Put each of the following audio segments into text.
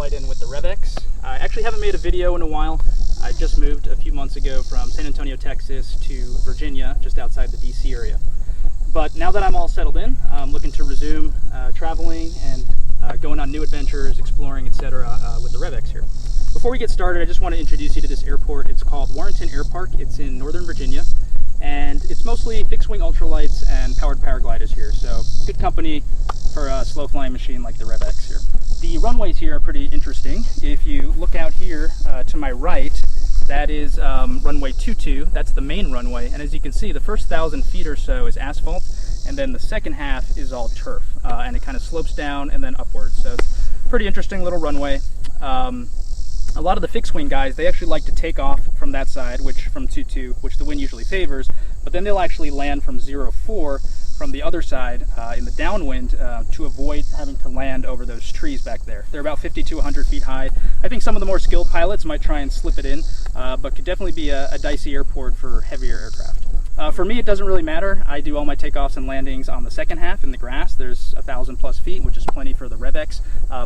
flight in with the REV. I actually haven't made a video in a while. I just moved a few months ago from San Antonio, Texas to Virginia, just outside the DC area. But now that I'm all settled in, I'm looking to resume traveling and going on new adventures, exploring, etc. With the REV here. Before we get started, I just want to introduce you to this airport. It's called Warrenton Airpark. It's in Northern Virginia, and it's mostly fixed-wing ultralights and powered paragliders here. So good company for a slow-flying machine like the REV here. The runways here are pretty interesting. If you look out here to my right, that is runway 22. That's the main runway, and as you can see, the first 1,000 feet or so is asphalt, and then the second half is all turf, and it kind of slopes down and then upwards. So it's a pretty interesting little runway. A lot of the fixed wing guys, they actually like to take off from that side, from 22, which the wind usually favors, but then they'll actually land from 04 from the other side in the downwind to avoid having to land over those trees back there. They're about 50 to 100 feet high. I think some of the more skilled pilots might try and slip it in, but could definitely be a dicey airport for heavier aircraft. For me, it doesn't really matter. I do all my takeoffs and landings on the second half in the grass. There's 1,000 plus feet, which is plenty for the REV.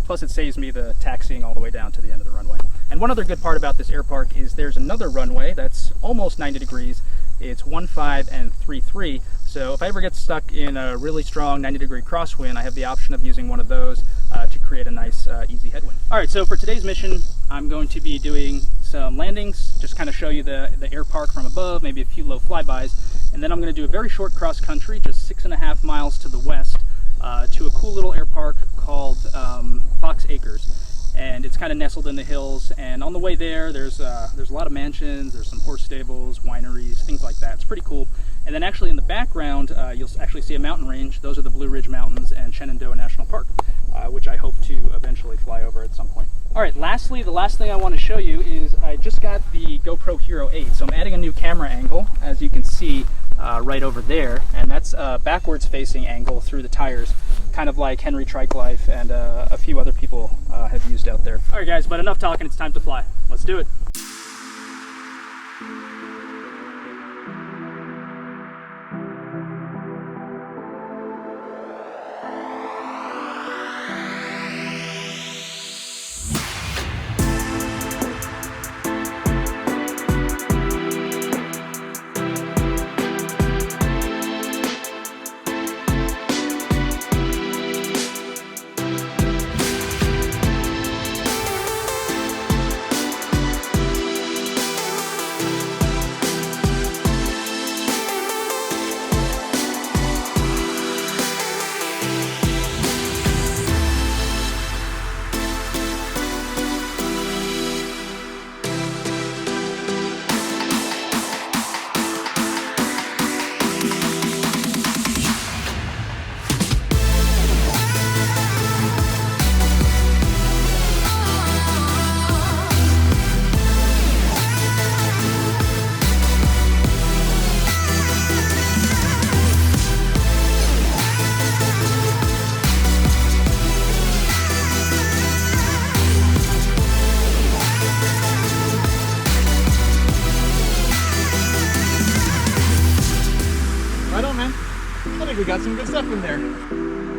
Plus it saves me the taxiing all the way down to the end of the runway. And one other good part about this airpark is there's another runway that's almost 90 degrees. It's 1.5 and 3.3. So if I ever get stuck in a really strong 90-degree crosswind, I have the option of using one of those to create a nice easy headwind. All right, so for today's mission, I'm going to be doing some landings, just kind of show you the airpark from above, maybe a few low flybys, and then I'm going to do a very short cross country, just 6.5 miles to the west, to a cool little airpark called Fox Acres. And it's kind of nestled in the hills, and on the way there, there's a lot of mansions, there's some horse stables, wineries, things like that. It's pretty cool. And then actually in the background, you'll actually see a mountain range. Those are the Blue Ridge Mountains and Shenandoah National Park, which I hope to eventually fly over at some point. All right, lastly, the last thing I want to show you is I just got the GoPro Hero 8. So I'm adding a new camera angle, as you can see right over there, and that's a backwards facing angle through the tires, kind of like Henry Trike Life and a few other people have used out there. All right guys, but enough talking, it's time to fly. Let's do it. We got some good stuff in there.